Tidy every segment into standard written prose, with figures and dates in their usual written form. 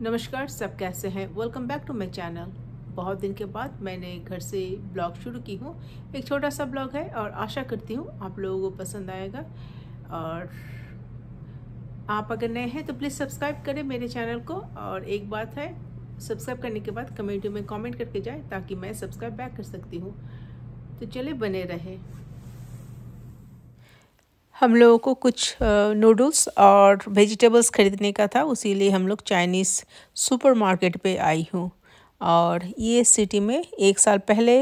नमस्कार, सब कैसे हैं। Welcome back to my channel. बहुत दिन के बाद मैंने घर से ब्लॉग शुरू की हूँ। एक छोटा सा ब्लॉग है और आशा करती हूँ आप लोगों को पसंद आएगा। और आप अगर नए हैं तो प्लीज़ सब्सक्राइब करें मेरे चैनल को। और एक बात है, सब्सक्राइब करने के बाद कमेंट में कमेंट करके जाएं ताकि मैं सब्सक्राइब बैक कर सकती हूँ। तो चलिए बने रहे। हम लोगों को कुछ नूडल्स और वेजिटेबल्स ख़रीदने का था, उसीलिए हम लोग चाइनीज़ सुपरमार्केट पे आई हूँ। और ये सिटी में 1 साल पहले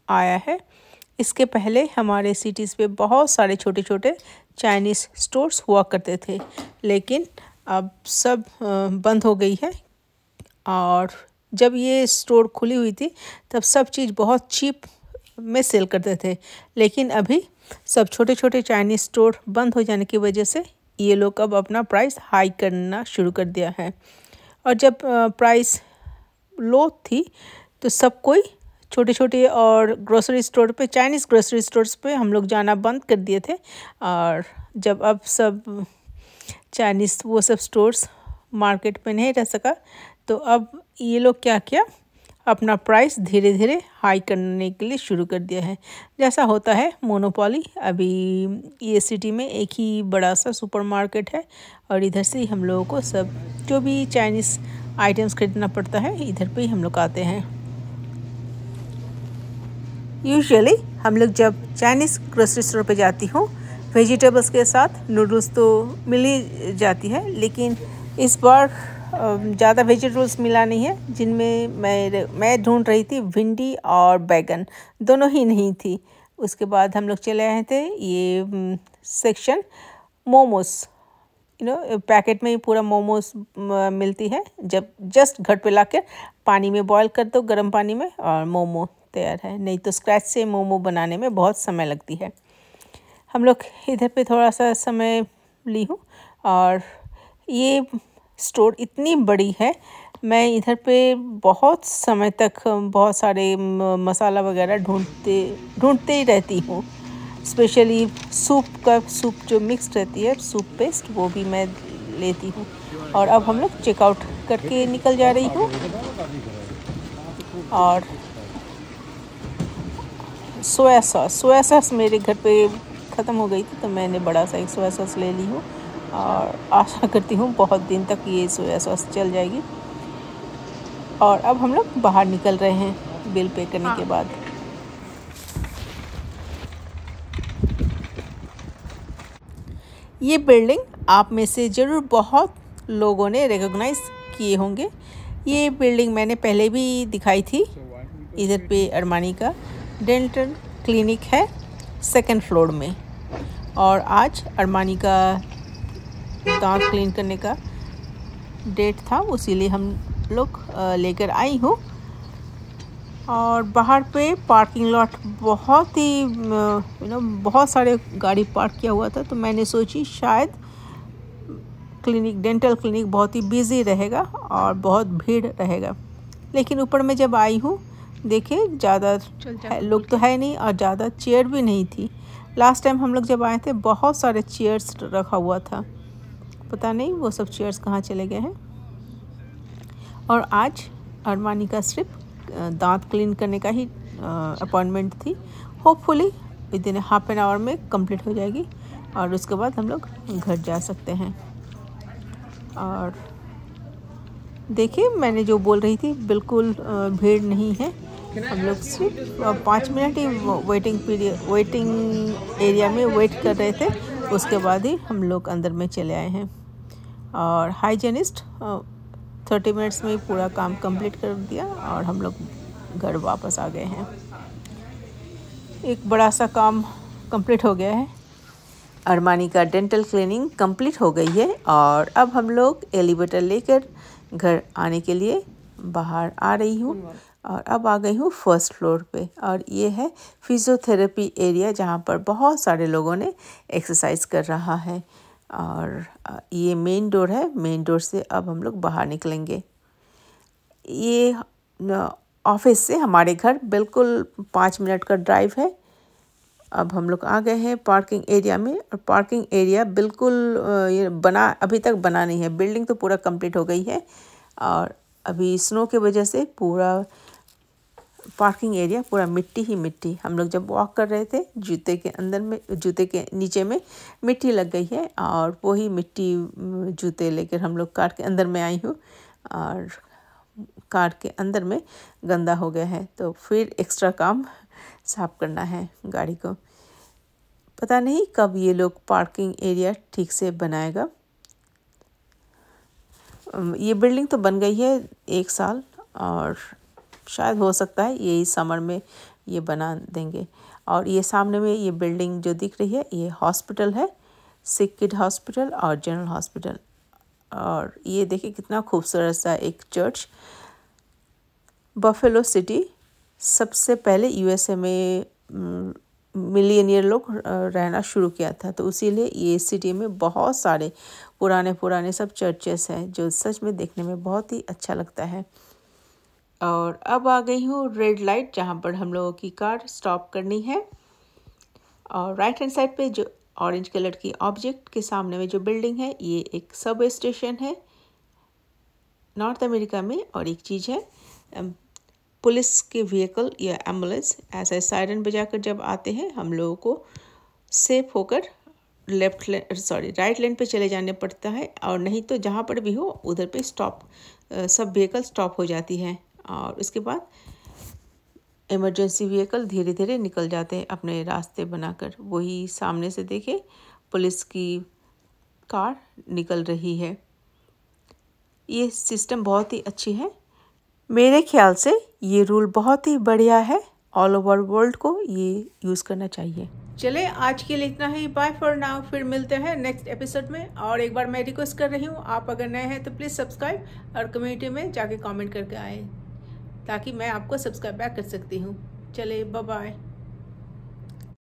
आया है। इसके पहले हमारे सिटीज़ पे बहुत सारे छोटे छोटे चाइनीज़ स्टोर्स हुआ करते थे, लेकिन अब सब बंद हो गई है। और जब ये स्टोर खुली हुई थी तब सब चीज़ बहुत चीप में सेल करते थे, लेकिन अभी सब छोटे छोटे चाइनीज़ स्टोर बंद हो जाने की वजह से ये लोग अब अपना प्राइस हाई करना शुरू कर दिया है। और जब प्राइस लो थी तो सब कोई छोटे छोटे और ग्रोसरी स्टोर पे, चाइनीज़ ग्रोसरी स्टोर्स पे हम लोग जाना बंद कर दिए थे। और जब अब सब चाइनीज़ वो सब स्टोर्स मार्केट में नहीं रह सका तो अब ये लोग क्या किया, अपना प्राइस धीरे धीरे हाई करने के लिए शुरू कर दिया है। जैसा होता है मोनोपोली, अभी ये सिटी में एक ही बड़ा सा सुपरमार्केट है और इधर से ही हम लोगों को सब जो भी चाइनीज़ आइटम्स खरीदना पड़ता है इधर पे ही हम लोग आते हैं। यूजुअली हम लोग जब चाइनीज़ ग्रोसरी स्टोर पे जाती हूँ, वेजिटेबल्स के साथ नूडल्स तो मिल ही जाती है, लेकिन इस बार ज़्यादा वेजिटेबल्स मिला नहीं है। जिनमें मैं ढूंढ रही थी भिंडी और बैगन, दोनों ही नहीं थी। उसके बाद हम लोग चले आए थे ये सेक्शन मोमोस। पैकेट में ही पूरा मोमोस मिलती है। जब जस्ट घर पे लाकर पानी में बॉईल कर दो, गर्म पानी में, और मोमो तैयार है। नहीं तो स्क्रैच से मोमो बनाने में बहुत समय लगती है। हम लोग इधर पे थोड़ा सा समय ली हूँ। और ये स्टोर इतनी बड़ी है, मैं इधर पे बहुत समय तक बहुत सारे मसाला वगैरह ढूंढते ही रहती हूँ। स्पेशली सूप जो मिक्स रहती है, सूप पेस्ट, वो भी मैं लेती हूँ। और अब हम लोग चेकआउट करके निकल जा रही हूँ। और सोया सॉस मेरे घर पे ख़त्म हो गई थी, तो मैंने बड़ा सा एक सोया सॉस ले ली हूँ और आशा करती हूँ बहुत दिन तक ये सोया सॉस चल जाएगी। और अब हम लोग बाहर निकल रहे हैं बिल पे करने के बाद। ये बिल्डिंग आप में से ज़रूर बहुत लोगों ने रिकॉग्नाइज़ किए होंगे। ये बिल्डिंग मैंने पहले भी दिखाई थी। इधर पे अरमानी का डेंटल क्लिनिक है 2nd फ्लोर में। और आज अरमानी का दांत क्लीन करने का डेट था, उसीलिए हम लोग लेकर आई हूँ। और बाहर पे पार्किंग लॉट बहुत ही बहुत सारे गाड़ी पार्क किया हुआ था, तो मैंने सोची शायद डेंटल क्लिनिक बहुत ही बिजी रहेगा और बहुत भीड़ रहेगा। लेकिन ऊपर में जब आई हूँ, देखिए ज़्यादा लोग तो है नहीं और ज़्यादा चेयर भी नहीं थी। लास्ट टाइम हम लोग जब आए थे बहुत सारे चेयर्स रखा हुआ था, पता नहीं वो सब चेयर्स कहाँ चले गए हैं। और आज अरमानी का सिर्फ दांत क्लीन करने का ही अपॉइंटमेंट थी। Hopefully within half an hour में कंप्लीट हो जाएगी और उसके बाद हम लोग घर जा सकते हैं। और देखिए, मैंने जो बोल रही थी, बिल्कुल भीड़ नहीं है। हम लोग सिर्फ 5 मिनट ही वेटिंग एरिया में वेट कर रहे थे, उसके बाद ही हम लोग अंदर में चले आए हैं। और हाइजीनिस्ट 30 मिनट्स में ही पूरा काम कंप्लीट कर दिया और हम लोग घर वापस आ गए हैं। एक बड़ा सा काम कंप्लीट हो गया है। अरमानी का डेंटल क्लीनिंग कंप्लीट हो गई है और अब हम लोग एलिवेटर लेकर घर आने के लिए बाहर आ रही हूँ। और अब आ गई हूँ 1st फ्लोर पे। और ये है फिजियोथेरेपी एरिया, जहाँ पर बहुत सारे लोगों ने एक्सरसाइज कर रहा है। और ये मेन डोर है। मेन डोर से अब हम लोग बाहर निकलेंगे। ये ऑफिस से हमारे घर बिल्कुल 5 मिनट का ड्राइव है। अब हम लोग आ गए हैं पार्किंग एरिया में। और पार्किंग एरिया बिल्कुल ये अभी तक बना नहीं है। बिल्डिंग तो पूरा कंप्लीट हो गई है और अभी स्नो के वजह से पूरा पार्किंग एरिया पूरा मिट्टी ही मिट्टी। हम लोग जब वॉक कर रहे थे जूते के नीचे में मिट्टी लग गई है और वही मिट्टी जूते लेकर हम लोग कार के अंदर में आई हूँ और कार के अंदर में गंदा हो गया है, तो फिर एक्स्ट्रा काम साफ करना है गाड़ी को। पता नहीं कब ये लोग पार्किंग एरिया ठीक से बनाएगा। ये बिल्डिंग तो बन गई है 1 साल और शायद हो सकता है यही समर में ये बना देंगे। और ये सामने में ये बिल्डिंग जो दिख रही है ये हॉस्पिटल है, सिक किड हॉस्पिटल और जनरल हॉस्पिटल। और ये देखिए कितना खूबसूरत सा एक चर्च। बफेलो सिटी सबसे पहले यूएसए में मिलियनियर लोग रहना शुरू किया था, तो इसीलिए ये सिटी में बहुत सारे पुराने सब चर्चेस हैं जो सच में देखने में बहुत ही अच्छा लगता है। और अब आ गई हूँ रेड लाइट जहाँ पर हम लोगों की कार स्टॉप करनी है। और राइट हैंड साइड पे जो ऑरेंज कलर की ऑब्जेक्ट के सामने में जो बिल्डिंग है ये एक सब स्टेशन है नॉर्थ अमेरिका में। और एक चीज़ है पुलिस के व्हीकल या एम्बुलेंस ऐसा सायरन बजाकर जब आते हैं हम लोगों को सेफ होकर राइट लेन पे चले जाने पड़ता है, और नहीं तो जहाँ पर भी हो उधर पे सब व्हीकल स्टॉप हो जाती है और उसके बाद इमरजेंसी व्हीकल धीरे धीरे निकल जाते हैं अपने रास्ते बनाकर। वही सामने से देखे पुलिस की कार निकल रही है। ये सिस्टम बहुत ही अच्छी है, मेरे ख्याल से ये रूल बहुत ही बढ़िया है। ऑल ओवर वर्ल्ड को ये यूज़ करना चाहिए। चले आज के लिए इतना ही, बाय फॉर नाउ। फिर मिलते हैं नेक्स्ट एपिसोड में। और एक बार मैं रिक्वेस्ट कर रही हूँ, आप अगर नए हैं तो प्लीज़ सब्सक्राइब और कम्युनिटी में जाके कमेंट करके आए ताकि मैं आपको सब्सक्राइब बैक कर सकती हूँ। चले बाय बाय।